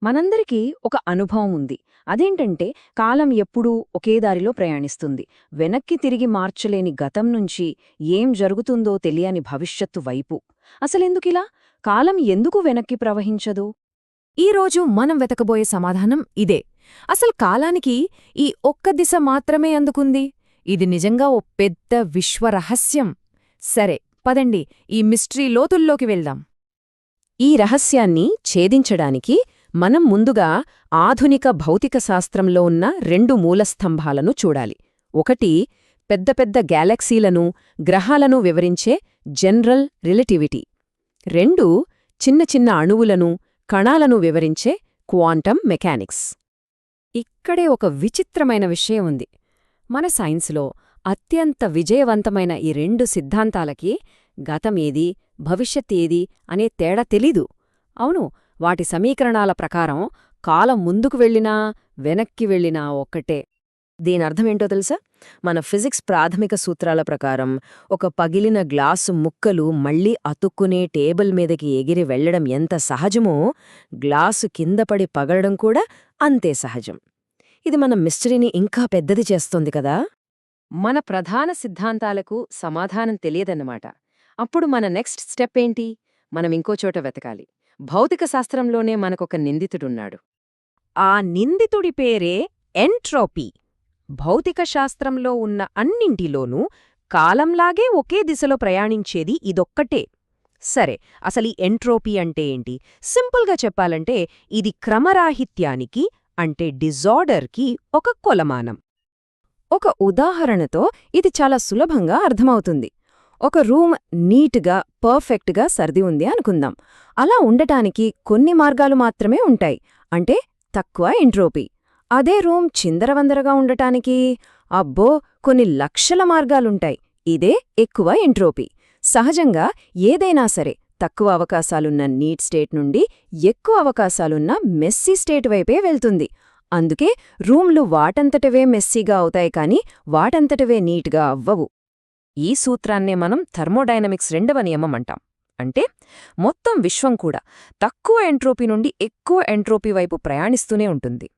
మనందరికీ ఒక అనుభవం ఉంది. అదేంటంటే కాలం ఎప్పుడూ ఒకే దారిలో ప్రయాణిస్తుంది. వెనక్కి తిరిగి మార్చలేని గతం నుంచి ఏం జరుగుతుందో తెలియని భవిష్యత్తు వైపు. అసలెందుకిలా? కాలం ఎందుకు వెనక్కి ప్రవహించదు? ఈరోజు మనం వెతకబోయే సమాధానం ఇదే. అసలు కాలానికి ఈ ఒక్క దిశ మాత్రమే అందుకుంది. ఇది నిజంగా ఓ పెద్ద విశ్వరహస్యం. సరే, పదండి ఈ మిస్టరీ లోతుల్లోకి వెళ్దాం. ఈ రహస్యాన్ని ఛేదించడానికి మనం ముందుగా ఆధునిక భౌతిక శాస్త్రంలో ఉన్న రెండు మూలస్తంభాలను చూడాలి. ఒకటి, పెద్ద పెద్ద గ్యాలక్సీలను, గ్రహాలను వివరించే జనరల్ రిలేటివిటీ. రెండు, చిన్న చిన్న అణువులను, కణాలను వివరించే క్వాంటం మెకానిక్స్. ఇక్కడే ఒక విచిత్రమైన విషయం ఉంది. మన సైన్స్లో అత్యంత విజయవంతమైన ఈ రెండు సిద్ధాంతాలకి గతం ఏది, భవిష్యత్ ఏది అనే తేడా తెలీదు. అవును, వాటి సమీకరణాల ప్రకారం కాలం ముందుకు వెళ్ళినా వెనక్కి వెళ్ళినా ఒక్కటే. దీనర్థమేంటో తెలుసా? మన ఫిజిక్స్ ప్రాథమిక సూత్రాల ప్రకారం ఒక పగిలిన గ్లాసు ముక్కలు మళ్లీ అతుక్కునే టేబుల్ మీదకి ఎగిరి వెళ్లడం ఎంత సహజమో, గ్లాసు కిందపడి పగలడం కూడా అంతే సహజం. ఇది మన మిస్టరీని ఇంకా పెద్దది చేస్తోంది కదా. మన ప్రధాన సిద్ధాంతాలకు సమాధానం తెలియదన్నమాట. అప్పుడు మన నెక్స్ట్ స్టెప్ ఏంటి? మనం ఇంకో చోట వెతకాలి. భౌతిక శాస్త్రంలోనే మనకొక నిందితుడున్నాడు. ఆ నిందితుడి పేరే ఎంట్రోపీ. భౌతిక శాస్త్రంలో ఉన్న అన్నింటిలోనూ కాలంలాగే ఒకే దిశలో ప్రయాణించేది ఇదొక్కటే. సరే, అసలీ ఎంట్రోపీ అంటే ఏంటి? సింపుల్గా చెప్పాలంటే ఇది క్రమరాహిత్యానికి, అంటే డిజార్డర్కి ఒక కొలమానం. ఒక ఉదాహరణతో ఇది చాలా సులభంగా అర్థమవుతుంది. ఒక రూమ్ నీట్గా, పర్ఫెక్ట్గా సర్ది ఉంది అనుకుందాం. అలా ఉండటానికి కొన్ని మార్గాలు మాత్రమే ఉంటాయి, అంటే తక్కువ ఎంట్రోపీ. అదే రూమ్ చిందరవందరగా ఉండటానికి అబ్బో కొన్ని లక్షల మార్గాలుంటాయి, ఇదే ఎక్కువ ఎంట్రోపీ. సహజంగా ఏదైనా సరే తక్కువ అవకాశాలున్న నీట్ స్టేట్ నుండి ఎక్కువ అవకాశాలున్న మెస్సీ స్టేట్ వైపే వెళ్తుంది. అందుకే రూమ్లు వాటంతటవే మెస్సీగా అవుతాయి కానీ వాటంతటవే నీట్గా అవ్వవు. ఈ సూత్రాన్నే మనం థర్మోడైనమిక్స్ రెండవ నియమం అంటాం. అంటే మొత్తం విశ్వం కూడా తక్కువ ఎంట్రోపీ నుండి ఎక్కువ ఎంట్రోపీ వైపు ప్రయాణిస్తూనే ఉంటుంది.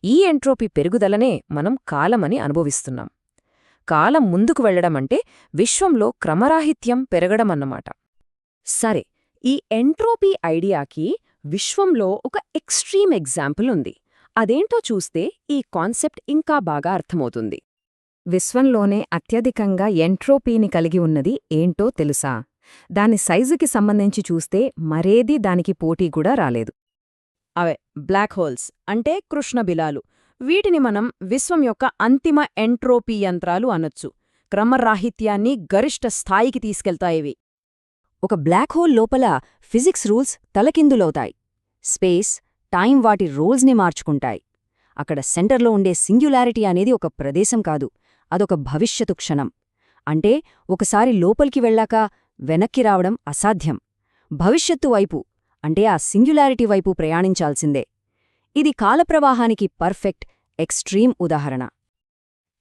ఈ ఎంట్రోపీ పెరుగుదలనే మనం కాలమని అనుభవిస్తున్నాం. కాలం ముందుకు వెళ్లడమంటే విశ్వంలో క్రమరాహిత్యం పెరగడమన్నమాట. సరే, ఈ ఎంట్రోపీ ఐడియాకి విశ్వంలో ఒక ఎక్స్ట్రీమ్ ఎగ్జాంపుల్ ఉంది. అదేంటో చూస్తే ఈ కాన్సెప్ట్ ఇంకా బాగా అర్థమవుతుంది. విశ్వంలోనే అత్యధికంగా ఎంట్రోపీని కలిగి ఉన్నది ఏంటో తెలుసా? దాని సైజుకి సంబంధించి చూస్తే మరేదీ దానికి పోటీ కూడా రాలేదు. అవే బ్లాక్ హోల్స్, అంటే కృష్ణబిలాలు. వీటిని మనం విశ్వం యొక్క అంతిమ ఎంట్రోపీ యంత్రాలు అనొచ్చు. క్రమరాహిత్యాన్ని గరిష్ట స్థాయికి తీసుకెళ్తాయివి. ఒక బ్లాక్ హోల్ లోపల ఫిజిక్స్ రూల్స్ తలకిందులవుతాయి. స్పేస్, టైం వాటి రూల్స్ని మార్చుకుంటాయి. అక్కడ సెంటర్లో ఉండే సింగ్యులారిటీ అనేది ఒక ప్రదేశం కాదు, అదొక భవిష్యత్తు క్షణం. అంటే ఒకసారి లోపలికి వెళ్ళాక వెనక్కి రావడం అసాధ్యం. భవిష్యత్తు వైపు, అంటే ఆ సింగ్యులారిటీ వైపు ప్రయాణించాల్సిందే. ఇది కాలప్రవాహానికి పర్ఫెక్ట్, ఎక్స్ట్రీమ్ ఉదాహరణ.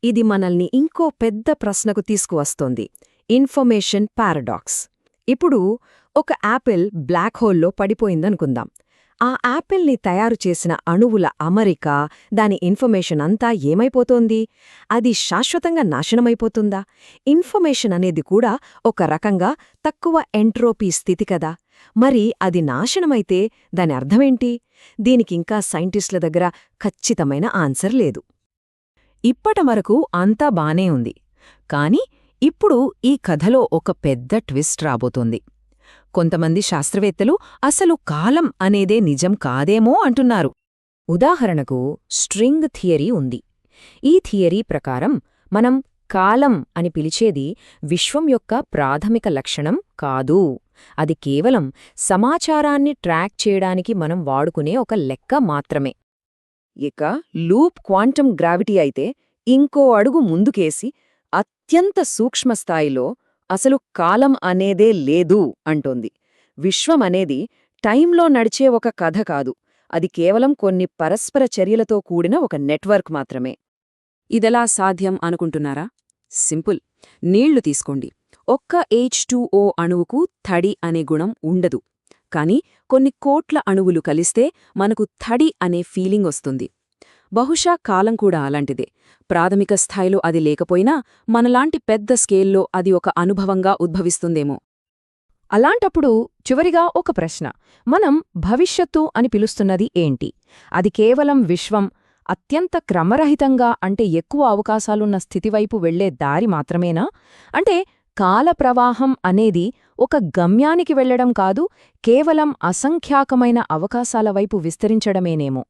ఇది మనల్ని ఇంకో పెద్ద ప్రశ్నకు తీసుకువస్తోంది: ఇన్ఫర్మేషన్ పారాడాక్స్. ఇప్పుడు ఒక యాపిల్ బ్లాక్ హోల్లో పడిపోయిందనుకుందాం. ఆ యాపిల్ని తయారు చేసిన అణువుల అమరిక, దాని ఇన్ఫర్మేషన్ అంతా ఏమైపోతోంది? అది శాశ్వతంగా నాశనమైపోతుందా? ఇన్ఫర్మేషన్ అనేది కూడా ఒక రకంగా తక్కువ ఎంట్రోపీ స్థితి కదా. మరి అది నాశనమైతే దాని అర్థమేంటి? దీనికింకా సైంటిస్టుల దగ్గర ఖచ్చితమైన ఆన్సర్ లేదు. ఇప్పటివరకు అంతా బానే ఉంది. కాని ఇప్పుడు ఈ కథలో ఒక పెద్ద ట్విస్ట్ రాబోతోంది. కొంతమంది శాస్త్రవేత్తలు అసలు కాలం అనేదే నిజం కాదేమో అంటున్నారు. ఉదాహరణకు స్ట్రింగ్ థియరీ ఉంది. ఈ థియరీ ప్రకారం మనం కాలం అని పిలిచేది విశ్వం యొక్క ప్రాథమిక లక్షణం కాదు. అది కేవలం సమాచారాన్ని ట్రాక్ చేయడానికి మనం వాడుకునే ఒక లెక్క మాత్రమే. ఇక లూప్ క్వాంటం గ్రావిటీ అయితే ఇంకో అడుగు ముందుకేసి అత్యంత సూక్ష్మస్థాయిలో అసలు కాలం అనేదే లేదు అంటోంది. విశ్వం అనేది టైంలో నడిచే ఒక కథ కాదు, అది కేవలం కొన్ని పరస్పర చర్యలతో కూడిన ఒక నెట్వర్క్ మాత్రమే. ఇదెలా సాధ్యం అనుకుంటున్నారా? సింపుల్. నీళ్లు తీసుకోండి. ఒక్క H2O అణువుకు తడి అనే గుణం ఉండదు. కాని కొన్ని కోట్ల అణువులు కలిస్తే మనకు థడి అనే ఫీలింగ్ వస్తుంది. బహుశా కాలం కూడా అలాంటిదే. ప్రాథమిక స్థాయిలో అది లేకపోయినా మనలాంటి పెద్ద స్కేల్లో అది ఒక అనుభవంగా ఉద్భవిస్తుందేమో. అలాంటప్పుడు చివరిగా ఒక ప్రశ్న. మనం భవిష్యత్తు అని పిలుస్తున్నది ఏంటి? అది కేవలం విశ్వం అత్యంత క్రమరహితంగా అంటే ఎక్కువ అవకాశాలున్న స్థితివైపు వెళ్లే దారి మాత్రమేనా? అంటే కాలప్రవాహం అనేది ఒక గమ్యానికి వెళ్లడం కాదు, కేవలం అసంఖ్యాకమైన అవకాశాల వైపు విస్తరించడమేనేమో.